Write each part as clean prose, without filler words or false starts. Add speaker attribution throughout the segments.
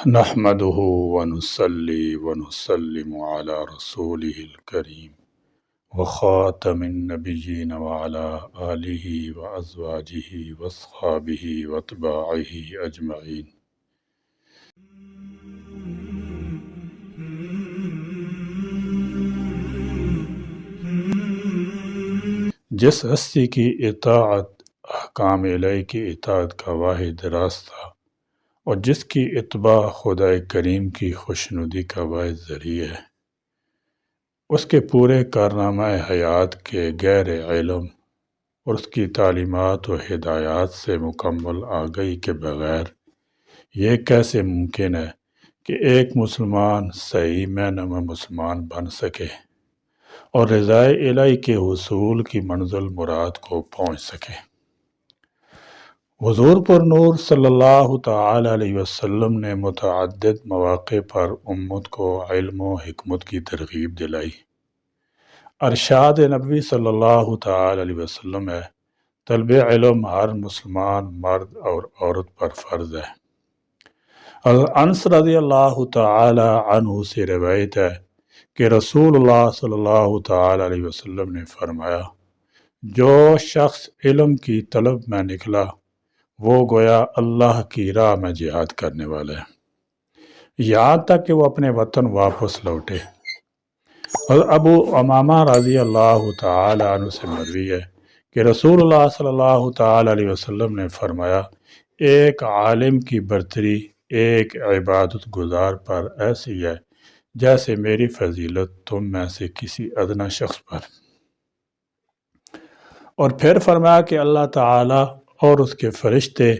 Speaker 1: نحمده ونصلي ونسلم على رسوله الكريم وخاتم النبيين وعلى آله وأزواجه وأصحابه وأتباعه أجمعين۔ جس ہستی کی اطاعت احکام الہی کی اطاعت کا واحد راستہ اور جس کی اتباع خدا کریم کی خوشنودی کا واحد ذریعہ ہے، اس کے پورے کارنامہ حیات کے غیر علم اور اس کی تعلیمات و ہدایات سے مکمل آگہی کے بغیر یہ کیسے ممکن ہے کہ ایک مسلمان صحیح معنی میں مسلمان بن سکے اور رضائے الہی کے حصول کی منزل مراد کو پہنچ سکے۔ حضور پر نور صلی اللہ تعالی علیہ وسلم نے متعدد مواقع پر امت کو علم و حکمت کی ترغیب دلائی۔ ارشاد نبوی صلی اللہ تعالی علیہ وسلم ہے، طلب علم ہر مسلمان مرد اور عورت پر فرض ہے۔ انس رضی اللہ تعالی عنہ سے روایت ہے کہ رسول اللہ صلی اللہ تعالی علیہ وسلم نے فرمایا، جو شخص علم کی طلب میں نکلا وہ گویا اللہ کی راہ میں جہاد کرنے والا ہے، یہاں تک کہ وہ اپنے وطن واپس لوٹے۔ اور ابو امامہ رضی اللہ تعالی عنہ سے مروی ہے کہ رسول اللہ صلی اللہ تعالی علیہ وسلم نے فرمایا، ایک عالم کی برتری ایک عبادت گزار پر ایسی ہے جیسے میری فضیلت تم میں سے کسی ادنا شخص پر۔ اور پھر فرمایا کہ اللہ تعالی اور اس کے فرشتے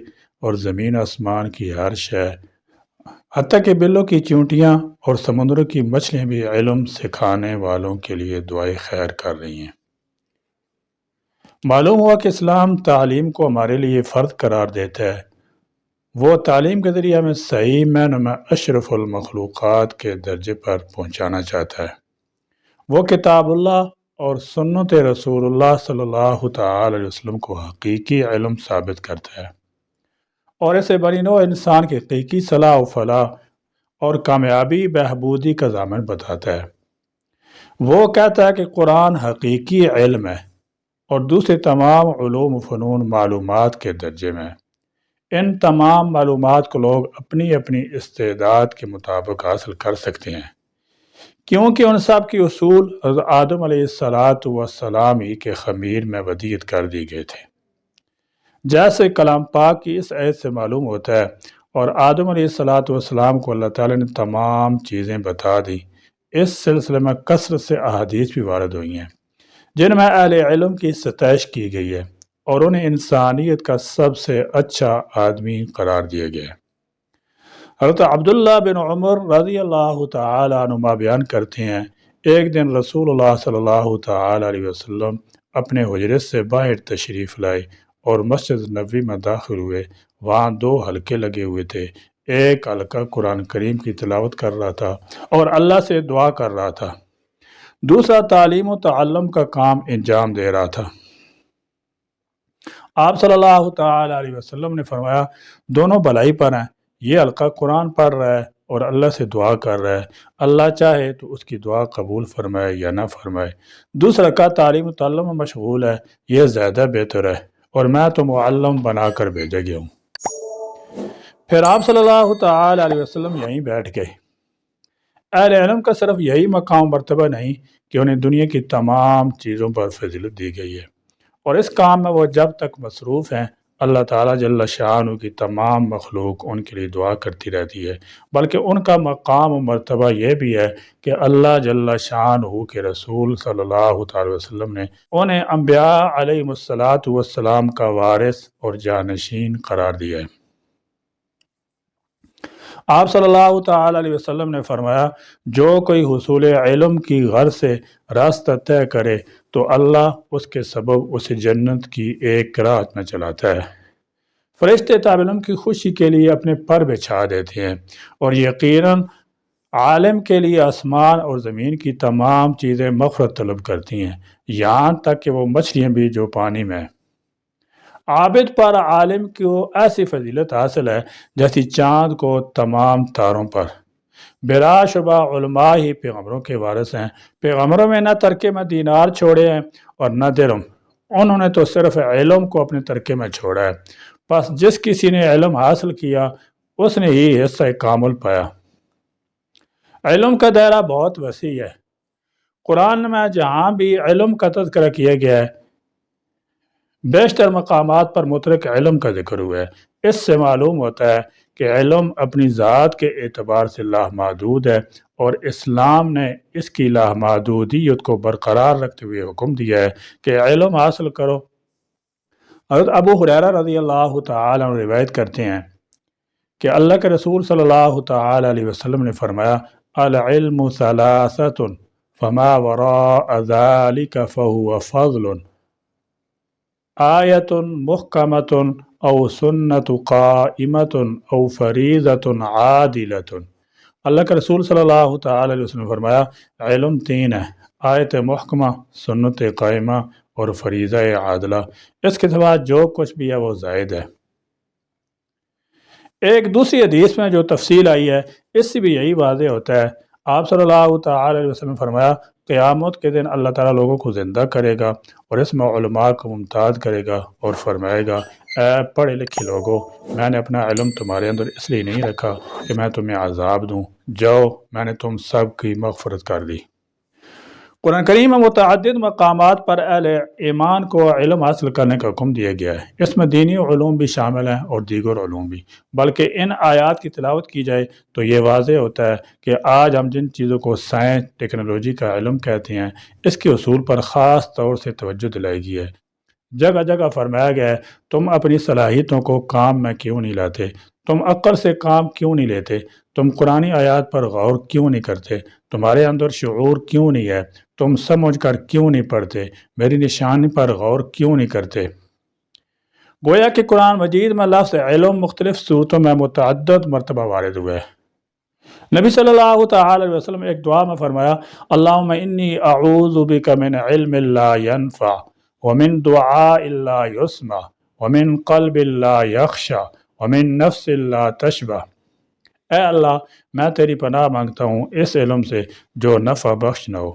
Speaker 1: اور زمین آسمان کی ہر شے، حتیٰ کہ بلوں کی چونٹیاں اور سمندروں کی مچھلیاں بھی علم سکھانے والوں کے لیے دعائے خیر کر رہی ہیں۔ معلوم ہوا کہ اسلام تعلیم کو ہمارے لیے فرض قرار دیتا ہے۔ وہ تعلیم کے ذریعے ہمیں صحیح معنی میں اشرف المخلوقات کے درجے پر پہنچانا چاہتا ہے۔ وہ کتاب اللہ اور سنت رسول اللہ صلی اللہ تعالی علیہ وسلم کو حقیقی علم ثابت کرتا ہے اور اسے بنی نوع انسان کی حقیقی صلاح و فلاح اور کامیابی بہبودی کا ضامن بتاتا ہے۔ وہ کہتا ہے کہ قرآن حقیقی علم ہے اور دوسرے تمام علوم و فنون معلومات کے درجے میں۔ ان تمام معلومات کو لوگ اپنی اپنی استعداد کے مطابق حاصل کر سکتے ہیں، کیونکہ ان سب کی اصول حضرت آدم علیہ السلام ہی کے خمیر میں ودیعت کر دی گئے تھے، جیسے کلام پاک کی اس آیت سے معلوم ہوتا ہے۔ اور آدم علیہ السلام کو اللہ تعالیٰ نے تمام چیزیں بتا دی۔ اس سلسلے میں کثرت سے احادیث بھی وارد ہوئی ہیں جن میں اہل علم کی ستائش کی گئی ہے اور انہیں انسانیت کا سب سے اچھا آدمی قرار دیا گیا ہے۔ حضرت عبداللہ بن عمر رضی اللہ تعالی عنہما بیان کرتے ہیں، ایک دن رسول اللہ صلی اللہ تعالی علیہ وسلم اپنے حجرے سے باہر تشریف لائے اور مسجد نبوی میں داخل ہوئے۔ وہاں دو حلقے لگے ہوئے تھے، ایک حلقہ قرآن کریم کی تلاوت کر رہا تھا اور اللہ سے دعا کر رہا تھا، دوسرا تعلیم و تعلم کا کام انجام دے رہا تھا۔ آپ صلی اللہ تعالی علیہ وسلم نے فرمایا، دونوں بھلائی پر ہیں، یہ حلقہ قرآن پڑھ رہا ہے اور اللہ سے دعا کر رہا ہے، اللہ چاہے تو اس کی دعا قبول فرمائے یا نہ فرمائے۔ دوسرا کا تعلیم و تعلم میں مشغول ہے، یہ زیادہ بہتر ہے اور میں تو معلم بنا کر بھیجا گیا ہوں۔ پھر آپ صلی اللہ تعالی علیہ وسلم یہیں بیٹھ گئے۔ اہل علم کا صرف یہی مقام مرتبہ نہیں کہ انہیں دنیا کی تمام چیزوں پر فضیلت دی گئی ہے، اور اس کام میں وہ جب تک مصروف ہیں اللہ تعالیٰ جل شانہ کی تمام مخلوق ان کے لیے دعا کرتی رہتی ہے، بلکہ ان کا مقام و مرتبہ یہ بھی ہے کہ اللہ جل شانہ کے رسول صلی اللہ تعالی وسلم نے انہیں انبیاء علیہ السلام کا وارث اور جانشین قرار دیا ہے۔ آپ صلی اللہ تعالی علیہ وسلم نے فرمایا، جو کوئی حصول علم کی غرض سے راستہ طے کرے تو اللہ اس کے سبب اسے جنت کی ایک رات میں چلاتا ہے۔ فرشتے طالب علم کی خوشی کے لیے اپنے پر بچھا دیتے ہیں، اور یقیناً عالم کے لیے آسمان اور زمین کی تمام چیزیں مغفرت طلب کرتی ہیں، یہاں تک کہ وہ مچھلیاں بھی جو پانی میں ہیں۔ عابد پر عالم کو ایسی فضیلت حاصل ہے جیسی چاند کو تمام تاروں پر۔ بلا شبہ علماء ہی پیغمبروں کے وارث ہیں۔ پیغمبروں میں نہ ترکے میں دینار چھوڑے ہیں اور نہ درہم، انہوں نے تو صرف علم کو اپنے ترکے میں چھوڑا ہے۔ پس جس کسی نے علم حاصل کیا اس نے ہی حصہ کامل پایا۔ علم کا دائرہ بہت وسیع ہے۔ قرآن میں جہاں بھی علم کا تذکرہ کیا گیا ہے بیشتر مقامات پر مطلق علم کا ذکر ہوا ہے۔ اس سے معلوم ہوتا ہے کہ علم اپنی ذات کے اعتبار سے لامحدود ہے، اور اسلام نے اس کی لامحدودیت کو برقرار رکھتے ہوئے حکم دیا ہے کہ علم حاصل کرو۔ حضرت ابو ہریرہ رضی اللہ تعالی عنہ روایت کرتے ہیں کہ اللہ کے رسول صلی اللہ تعالی علیہ وسلم نے فرمایا، العلم ثلاثۃ فما وراء ذلك فهو فضل، آیت محکمۃ او سنت قائمۃ او فریضۃ عادلۃ۔ اللہ کے رسول صلی اللہ تعالی علیہ وسلم نے فرمایا علم تین ہے، آیت محکمہ، سنت قائمہ اور فریضہ عادلہ۔ اس کے سوا جو کچھ بھی ہے وہ زائد ہے۔ ایک دوسری حدیث میں جو تفصیل آئی ہے اس سے بھی یہی واضح ہوتا ہے۔ آپ صلی اللہ تعالی علیہ وسلم نے فرمایا قیامت کے دن اللہ تعالیٰ لوگوں کو زندہ کرے گا اور اس میں علماء کو ممتاز کرے گا اور فرمائے گا، اے پڑھے لکھے لوگوں، میں نے اپنا علم تمہارے اندر اس لیے نہیں رکھا کہ میں تمہیں عذاب دوں، جاؤ میں نے تم سب کی مغفرت کر دی۔ قرآن کریم میں متعدد مقامات پر اہل ایمان کو علم حاصل کرنے کا حکم دیا گیا ہے۔ اس میں دینی علوم بھی شامل ہیں اور دیگر علوم بھی، بلکہ ان آیات کی تلاوت کی جائے تو یہ واضح ہوتا ہے کہ آج ہم جن چیزوں کو سائنس ٹیکنالوجی کا علم کہتے ہیں اس کے اصول پر خاص طور سے توجہ دلائی گئی ہے۔ جگہ جگہ فرمایا گیا ہے تم اپنی صلاحیتوں کو کام میں کیوں نہیں لاتے، تم عقل سے کام کیوں نہیں لیتے، تم قرآنی آیات پر غور کیوں نہیں کرتے، تمہارے اندر شعور کیوں نہیں ہے، تم سمجھ کر کیوں نہیں پڑھتے، میری نشانی پر غور کیوں نہیں کرتے۔ گویا کہ قرآن مجید میں لفظ علم مختلف صورتوں میں متعدد مرتبہ وارد ہوا ہے۔ نبی صلی اللہ تعالی علیہ وسلم ایک دعا میں فرمایا، اللہم انی اعوذ بک من علم لا ینفع ومن دعاء لا یسمع ومن قلب لا یخشع ومن نفس لا تشبع۔ اے اللہ میں تیری پناہ مانگتا ہوں اس علم سے جو نفع بخش نہ ہو،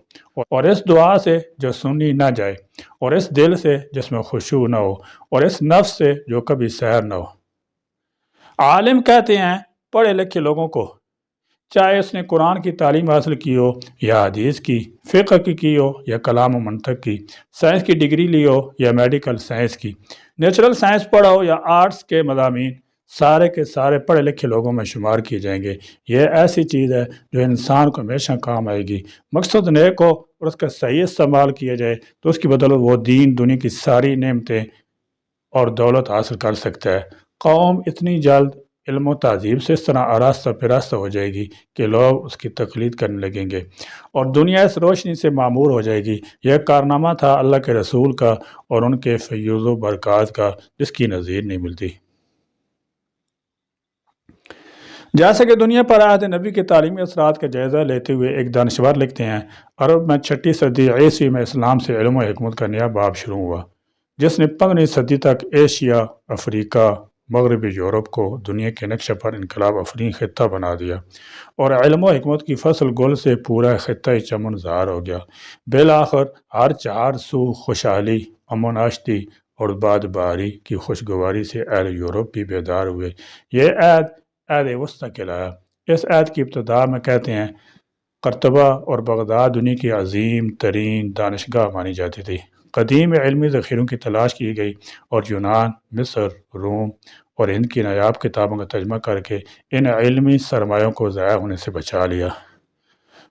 Speaker 1: اور اس دعا سے جو سنی نہ جائے، اور اس دل سے جس میں خشوع نہ ہو، اور اس نفس سے جو کبھی سیر نہ ہو۔ عالم کہتے ہیں پڑھے لکھے لوگوں کو، چاہے اس نے قرآن کی تعلیم حاصل کی ہو یا حدیث کی، فقہ کی ہو یا کلام و منطق کی، سائنس کی ڈگری لی ہو یا میڈیکل سائنس کی، نیچرل سائنس پڑھا ہو یا آرٹس کے مضامین، سارے کے سارے پڑھے لکھے لوگوں میں شمار کیے جائیں گے۔ یہ ایسی چیز ہے جو انسان کو ہمیشہ کام آئے گی۔ مقصد نیک ہو اور اس کا صحیح استعمال کیا جائے تو اس کی بدولت وہ دین دنیا کی ساری نعمتیں اور دولت حاصل کر سکتا ہے۔ قوم اتنی جلد علم و تہذیب سے اس طرح آراستہ پیراستہ ہو جائے گی کہ لوگ اس کی تقلید کرنے لگیں گے، اور دنیا اس روشنی سے معمور ہو جائے گی۔ یہ کارنامہ تھا اللہ کے رسول کا اور ان کے فیوز و برکات کا جس کی نظیر نہیں ملتی۔ جیسا کہ دنیا پر عہد نبی کے تعلیمی اثرات کا جائزہ لیتے ہوئے ایک دانشور لکھتے ہیں، عرب میں 6 صدی عیسوی میں اسلام سے علم و حکمت کا نیا باب شروع ہوا، جس نے 15ویں صدی تک ایشیا، افریقہ، مغربی یورپ کو دنیا کے نقشہ پر انقلاب افرین خطہ بنا دیا، اور علم و حکمت کی فصل گل سے پورا خطہ چمن زار ہو گیا۔ بالآخر ہر 4 سو خوشحالی، امن آشتی اور باد باری کی خوشگواری سے اہل یورپ بھی بیدار ہوئے۔ یہ عہد وسطیٰ کہلایا۔ اس عہد کی ابتدا میں کہتے ہیں قرطبہ اور بغداد دنیا کی عظیم ترین دانشگاہ مانی جاتی تھی۔ قدیم علمی ذخیروں کی تلاش کی گئی اور یونان، مصر، روم اور ہند کی نایاب کتابوں کا ترجمہ کر کے ان علمی سرمایوں کو ضائع ہونے سے بچا لیا۔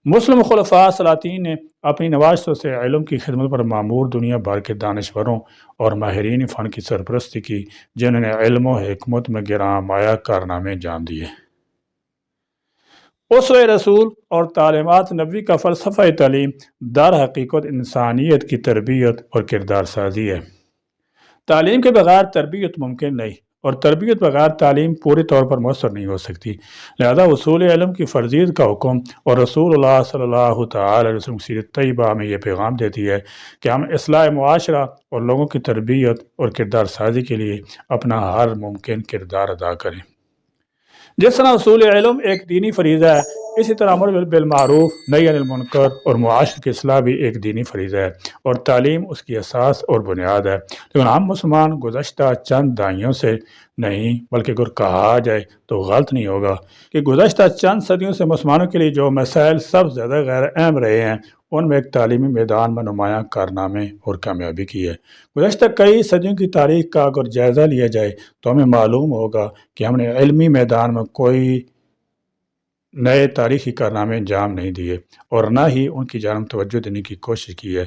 Speaker 1: مسلم خلفاء سلاطین نے اپنی نواشتوں سے علم کی خدمت پر معمور دنیا بھر کے دانشوروں اور ماہرین فن کی سرپرستی کی، جنہوں نے علم و حکمت میں گراں مایہ کارنامے جان دیے۔ اسوہ رسول اور تعلیمات نبوی کا فلسفہ تعلیم در حقیقت انسانیت کی تربیت اور کردار سازی ہے۔ تعلیم کے بغیر تربیت ممکن نہیں، اور تربیت بغیر تعلیم پوری طور پر مؤثر نہیں ہو سکتی۔ لہذا اصول علم کی فرضیت کا حکم اور رسول اللہ صلی اللہ تعالی علیہ وسلم کی سیرت طیبہ ہمیں یہ پیغام دیتی ہے کہ ہم اصلاح معاشرہ اور لوگوں کی تربیت اور کردار سازی کے لیے اپنا ہر ممکن کردار ادا کریں۔ جس طرح اصول علم ایک دینی فریضہ ہے، اسی طرح امر بالمعروف نہی عن المنکر اور معاشرے کی اصلاح بھی ایک دینی فریضہ ہے، اور تعلیم اس کی اساس اور بنیاد ہے۔ لیکن ہم مسلمان گزشتہ چند دہائیوں سے نہیں، بلکہ اگر کہا جائے تو غلط نہیں ہوگا کہ گزشتہ چند صدیوں سے مسلمانوں کے لیے جو مسائل سب سے زیادہ غیر اہم رہے ہیں، ان میں ایک تعلیمی میدان میں نمایاں کارنامے اور کامیابی کی ہے۔ گزشتہ کئی صدیوں کی تاریخ کا اگر جائزہ لیا جائے تو ہمیں معلوم ہوگا کہ ہم نے علمی میدان میں کوئی نئے تاریخی کارنامے انجام نہیں دیے اور نہ ہی ان کی جانب توجہ دینے کی کوشش کی ہے۔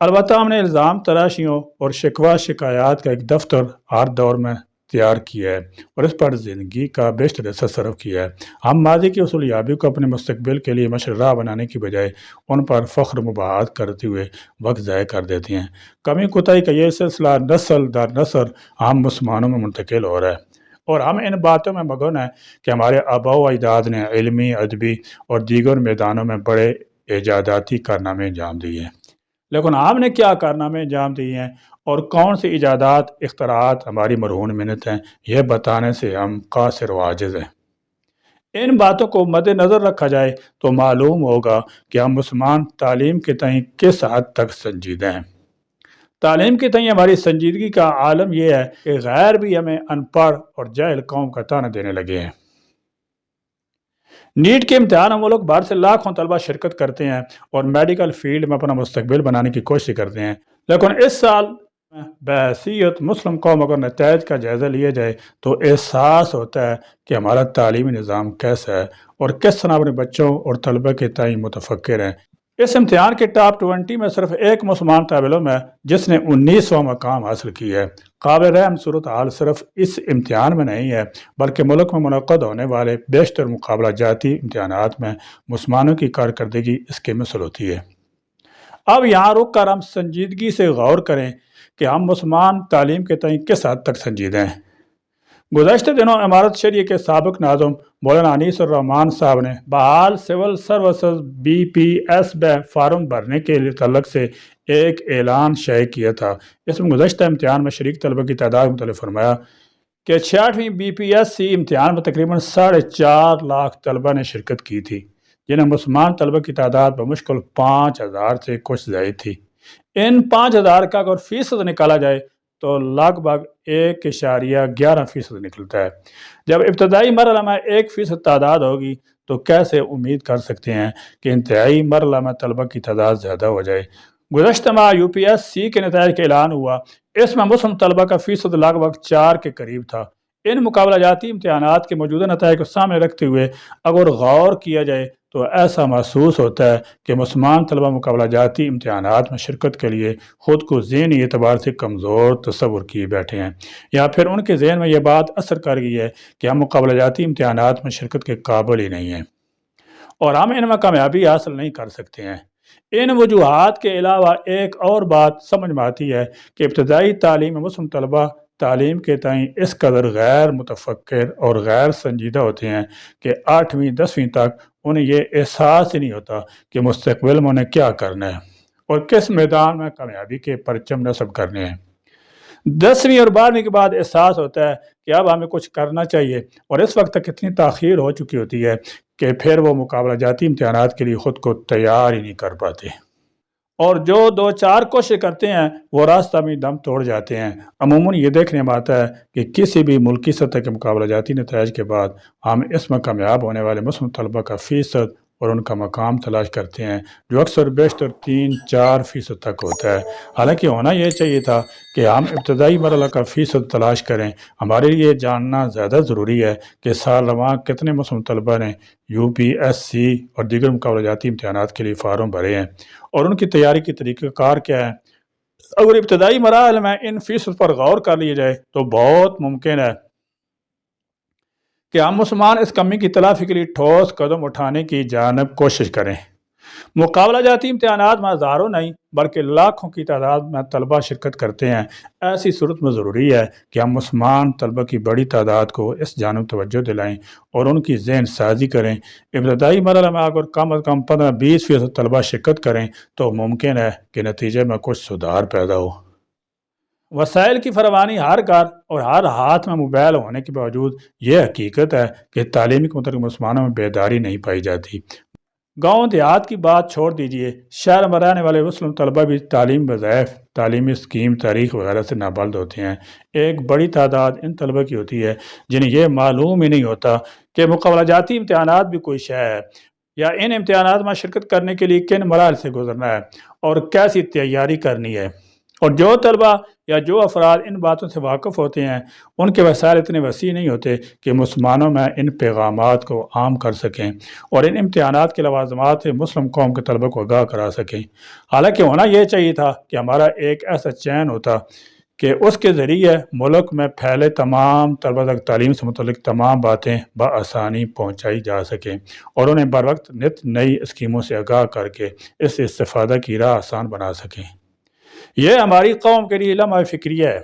Speaker 1: البتہ ہم نے الزام تراشیوں اور شکوہ شکایات کا ایک دفتر ہر دور میں تیار کیا ہے اور اس پر زندگی کا بیشتر حصہ صرف کیا ہے۔ ہم ماضی کی اصول یابی کو اپنے مستقبل کے لیے مشعل راہ بنانے کی بجائے ان پر فخر مباحثات کرتے ہوئے وقت ضائع کر دیتے ہیں۔ کمی کوتاہی کا یہ سلسلہ نسل در نسل ہم مسلمانوں میں منتقل ہو رہا ہے، اور ہم ان باتوں میں مگن ہیں کہ ہمارے آباء و اجداد نے علمی، ادبی اور دیگر میدانوں میں بڑے ایجاداتی کارنامے انجام دیے ہیں، لیکن ہم نے کیا کارنامے انجام دیے ہیں اور کون سی ایجادات اختراعات ہماری مرہون منت ہیں، یہ بتانے سے ہم قاصر و عاجز ہیں۔ ان باتوں کو مد نظر رکھا جائے تو معلوم ہوگا کہ ہم مسلمان تعلیم کے تئیں کس حد تک سنجیدہ ہیں۔ تعلیم کے تئیں ہماری سنجیدگی کا عالم یہ ہے کہ غیر بھی ہمیں ان پڑھ اور جاہل قوم کا طعنہ دینے لگے ہیں۔ نیٹ کے امتحان میں ملک بھر سے لاکھوں طلبہ شرکت کرتے ہیں اور میڈیکل فیلڈ میں اپنا مستقبل بنانے کی کوشش کرتے ہیں، لیکن اس سال بحیثیت مسلم قوم اگر نتائج کا جائزہ لیا جائے تو احساس ہوتا ہے کہ ہمارا تعلیمی نظام کیسا ہے اور کس طرح اپنے بچوں اور طلبہ کے تئیں متفکر ہیں۔ اس امتحان کے ٹاپ 20 میں صرف ایک مسلمان طالب علم ہے جس نے 19واں مقام حاصل کیا ہے۔ قابل رحم صورتحال صرف اس امتحان میں نہیں ہے بلکہ ملک میں منعقد ہونے والے بیشتر مقابلہ جاتی امتحانات میں مسلمانوں کی کارکردگی اس کے مثل ہوتی ہے۔ اب یہاں رک کر ہم سنجیدگی سے غور کریں کہ ہم مسلمان تعلیم کے تئیں کس حد تک سنجیدہ ہیں۔ گزشتہ دنوں امارت شریعہ کے سابق ناظم مولانا انیس الرحمان صاحب نے بحال سول سروسز BPS میں فارم بھرنے کے تعلق سے ایک اعلان شائع کیا تھا۔ اس میں گزشتہ امتحان میں شریک طلبہ کی تعداد متعلق فرمایا کہ 66ویں BPSC امتحان میں تقریباً 4.5 لاکھ طلبہ نے شرکت کی تھی، جنہیں مسلمان طلبہ کی تعداد بمشکل 5000 سے کچھ زائد تھی۔ ان 5000 کا اگر فیصد نکالا جائے تو لگ بھگ 1.11% نکلتا ہے۔ جب ابتدائی مرحلہ میں 1% تعداد ہوگی تو کیسے امید کر سکتے ہیں کہ انتہائی مرحلہ میں طلبہ کی تعداد زیادہ ہو جائے۔ گزشتہ ماہ UPSC کے نتائج کا اعلان ہوا، اس میں مسلم طلبہ کا فیصد لگ بھگ 4 کے قریب تھا۔ ان مقابلہ جاتی امتحانات کے موجودہ نتائج کو سامنے رکھتے ہوئے اگر غور کیا جائے تو ایسا محسوس ہوتا ہے کہ مسلمان طلبہ مقابلہ جاتی امتحانات میں شرکت کے لیے خود کو ذہنی اعتبار سے کمزور تصور کیے بیٹھے ہیں، یا پھر ان کے ذہن میں یہ بات اثر کر گئی ہے کہ ہم مقابلہ جاتی امتحانات میں شرکت کے قابل ہی نہیں ہیں اور ہم ان میں کامیابی حاصل نہیں کر سکتے ہیں۔ ان وجوہات کے علاوہ ایک اور بات سمجھ میں آتی ہے کہ ابتدائی تعلیم میں مسلم طلبہ تعلیم کے تئیں اس قدر غیر متفکر اور غیر سنجیدہ ہوتے ہیں کہ 8ویں 10ویں تک انہیں یہ احساس ہی نہیں ہوتا کہ مستقبل میں انہیں کیا کرنا ہے اور کس میدان میں کامیابی کے پرچم نصب کرنے ہیں۔ 10ویں اور 12ویں کے بعد احساس ہوتا ہے کہ اب ہمیں کچھ کرنا چاہیے، اور اس وقت تک اتنی تاخیر ہو چکی ہوتی ہے کہ پھر وہ مقابلہ جاتی امتحانات کے لیے خود کو تیار ہی نہیں کر پاتے، اور جو 2-4 کوشش کرتے ہیں وہ راستہ میں دم توڑ جاتے ہیں۔ عموماً یہ دیکھنے میں آتا ہے کہ کسی بھی ملکی سطح کے مقابلہ جاتی نتائج کے بعد ہم اس میں کامیاب ہونے والے مسلم طلبہ کا فیصد اور ان کا مقام تلاش کرتے ہیں جو اکثر بیشتر 3-4% تک ہوتا ہے، حالانکہ ہونا یہ چاہیے تھا کہ ہم ابتدائی مرحلہ کا فیصد تلاش کریں۔ ہمارے لیے جاننا زیادہ ضروری ہے کہ سال رواں کتنے مسلم طلبہ نے UPSC اور دیگر مقابلہ جاتی امتحانات کے لیے فارم بھرے ہیں اور ان کی تیاری کی طریقہ کار کیا ہے۔ اگر ابتدائی مراحل میں ان فیصد پر غور کر لیا جائے تو بہت ممکن ہے کہ ہم مسلمان اس کمی کی تلافی کے لیے ٹھوس قدم اٹھانے کی جانب کوشش کریں۔ مقابلہ جاتی امتحانات میں ہزاروں نہیں بلکہ لاکھوں کی تعداد میں طلبہ شرکت کرتے ہیں۔ ایسی صورت میں ضروری ہے کہ ہم مسلمان طلبہ کی بڑی تعداد کو اس جانب توجہ دلائیں اور ان کی ذہن سازی کریں۔ ابتدائی مرحلے میں اگر کم از کم 15-20% طلبہ شرکت کریں تو ممکن ہے کہ نتیجے میں کچھ سدھار پیدا ہو۔ وسائل کی فراوانی، ہر گھر اور ہر ہاتھ میں موبائل ہونے کے باوجود یہ حقیقت ہے کہ تعلیمی کے متعلق مسلمانوں میں بیداری نہیں پائی جاتی۔ گاؤں دیہات کی بات چھوڑ دیجئے، شہر میں رہنے والے مسلم طلبہ بھی تعلیم وظائف، تعلیمی اسکیم، تاریخ وغیرہ سے نابلد ہوتے ہیں۔ ایک بڑی تعداد ان طلبہ کی ہوتی ہے جنہیں یہ معلوم ہی نہیں ہوتا کہ مقابلہ جاتی امتحانات بھی کوئی شے ہے، یا ان امتحانات میں شرکت کرنے کے لیے کن مراحل سے گزرنا ہے اور کیسی تیاری کرنی ہے۔ اور جو طلبہ یا جو افراد ان باتوں سے واقف ہوتے ہیں، ان کے وسائل اتنے وسیع نہیں ہوتے کہ مسلمانوں میں ان پیغامات کو عام کر سکیں اور ان امتحانات کے لوازمات سے مسلم قوم کے طلبہ کو آگاہ کرا سکیں۔ حالانکہ ہونا یہ چاہیے تھا کہ ہمارا ایک ایسا چین ہوتا کہ اس کے ذریعے ملک میں پھیلے تمام طلبہ تک تعلیم سے متعلق تمام باتیں بآسانی پہنچائی جا سکیں اور انہیں بر وقت نت نئی اسکیموں سے آگاہ کر کے اس استفادہ کی راہ آسان بنا سکیں۔ یہ ہماری قوم کے لیے لمحہ فکریہ ہے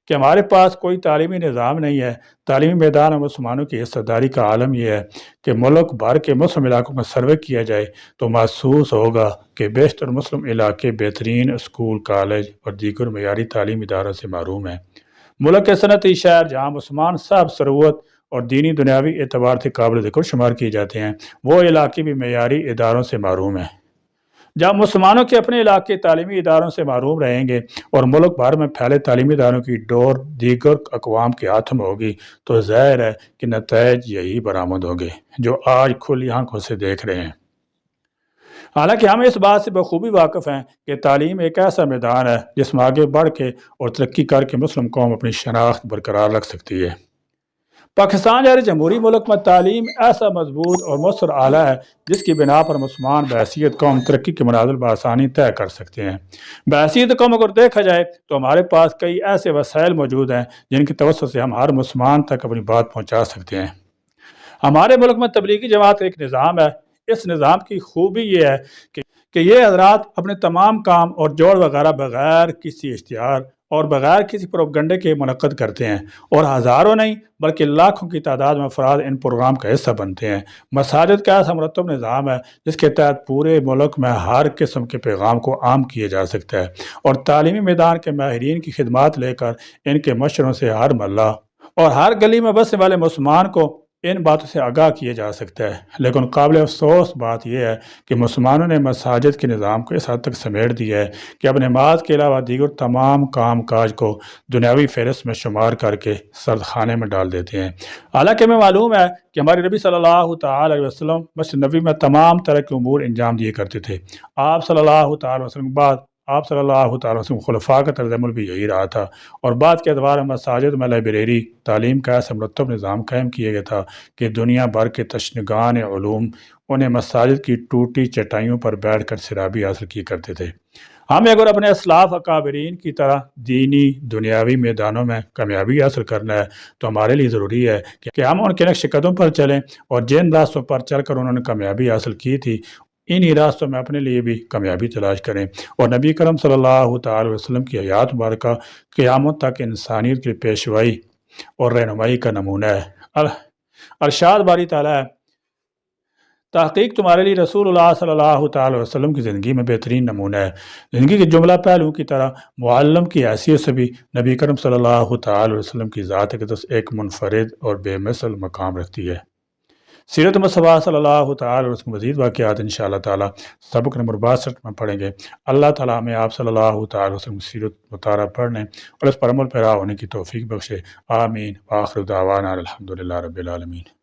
Speaker 1: کہ ہمارے پاس کوئی تعلیمی نظام نہیں ہے۔ تعلیمی میدان میں مسلمانوں کی حصہ داری کا عالم یہ ہے کہ ملک بھر کے مسلم علاقوں کا سروے کیا جائے تو محسوس ہوگا کہ بیشتر مسلم علاقے بہترین اسکول، کالج اور دیگر معیاری تعلیمی اداروں سے محروم ہیں۔ ملک کے صنعتی شہر جہاں مسلمان صاحب ثروت اور دینی دنیاوی اعتبار سے قابل ذکر شمار کیے جاتے ہیں، وہ علاقے بھی معیاری اداروں سے محروم ہیں۔ جب مسلمانوں کے اپنے علاقے تعلیمی اداروں سے محروم رہیں گے اور ملک بھر میں پھیلے تعلیمی اداروں کی ڈور دیگر اقوام کے ہاتھوں میں ہوگی تو ظاہر ہے کہ نتائج یہی برآمد ہوں گے جو آج کھلی آنکھوں سے دیکھ رہے ہیں۔ حالانکہ ہم اس بات سے بخوبی واقف ہیں کہ تعلیم ایک ایسا میدان ہے جس میں آگے بڑھ کے اور ترقی کر کے مسلم قوم اپنی شناخت برقرار رکھ سکتی ہے۔ پاکستان جیسے جمہوری ملک میں تعلیم ایسا مضبوط اور مؤثر آلہ ہے جس کی بنا پر مسلمان بحیثیت قوم ترقی کے منازل بآسانی طے کر سکتے ہیں۔ بحیثیت قوم اگر دیکھا جائے تو ہمارے پاس کئی ایسے وسائل موجود ہیں جن کی توسط سے ہم ہر مسلمان تک اپنی بات پہنچا سکتے ہیں۔ ہمارے ملک میں تبلیغی جماعت ایک نظام ہے۔ اس نظام کی خوبی یہ ہے کہ یہ حضرات اپنے تمام کام اور جوڑ وغیرہ بغیر کسی اشتہار اور بغیر کسی پروپیگنڈے کے منعقد کرتے ہیں اور ہزاروں نہیں بلکہ لاکھوں کی تعداد میں افراد ان پروگرام کا حصہ بنتے ہیں۔ مساجد کا ایسا مرتب نظام ہے جس کے تحت پورے ملک میں ہر قسم کے پیغام کو عام کیا جا سکتا ہے اور تعلیمی میدان کے ماہرین کی خدمات لے کر ان کے مشوروں سے ہر محلہ اور ہر گلی میں بسنے والے مسلمان کو ان باتوں سے آگاہ کیا جا سکتا ہے۔ لیکن قابل افسوس بات یہ ہے کہ مسلمانوں نے مساجد کے نظام کو اس حد تک سمیٹ دیا ہے کہ اب نماز کے علاوہ دیگر تمام کام کاج کو دنیاوی فہرست میں شمار کر کے سرد خانے میں ڈال دیتے ہیں۔ حالانکہ ہمیں معلوم ہے کہ ہمارے نبی صلی اللہ تعالی علیہ وسلم مسجد نبوی میں تمام طرح کے امور انجام دیے کرتے تھے۔ آپ صلی اللہ تعالی علیہ وسلم کے بعد آپ صلی اللہ تعالی وسلم خلفاء کا طرز عمل بھی یہی رہا تھا اور بعد کے ادوار میں مساجد میں لائبریری تعلیم کا ایسا مرتب نظام قائم کیا گیا تھا کہ دنیا بھر کے تشنگان علوم انہیں مساجد کی ٹوٹی چٹائیوں پر بیٹھ کر سرابی حاصل کیا کرتے تھے۔ ہمیں اگر اپنے اسلاف اکابرین کی طرح دینی دنیاوی میدانوں میں کامیابی حاصل کرنا ہے تو ہمارے لیے ضروری ہے کہ ہم ان کے نقش قدم پر چلیں اور جن راستوں پر چل کر انہوں نے کامیابی حاصل کی تھی انہی راستوں میں اپنے لیے بھی کامیابی تلاش کریں اور نبی کرم صلی اللہ تعالی وسلم کی حیات مبارکہ قیامت تک انسانیت کی پیشوائی اور رہنمائی کا نمونہ ہے۔ ارشاد باری تعالیٰ ہے، تحقیق تمہارے لیے رسول اللہ صلی اللہ تعالی وسلم کی زندگی میں بہترین نمونہ ہے۔ زندگی کے جملہ پہلو کی طرح معلم کی حیثیت سے بھی نبی کرم صلی اللہ تعالی وسلم کی ذات اقدس ایک منفرد اور بے مثل مقام رکھتی ہے۔ سیرت مصطفیٰ صلی اللہ تعالی وسلم مزید واقعات انشاءاللہ تعالی سبق نمبر 62 میں پڑھیں گے۔ اللہ تعالیٰ ہمیں آپ صلی اللہ تعالی وسلم کی سیرت مطالعہ پڑھنے اور اس پر عمل پیرا ہونے کی توفیق بخشے۔ آمین۔ وآخر دعوانا الحمدللہ رب العالمین۔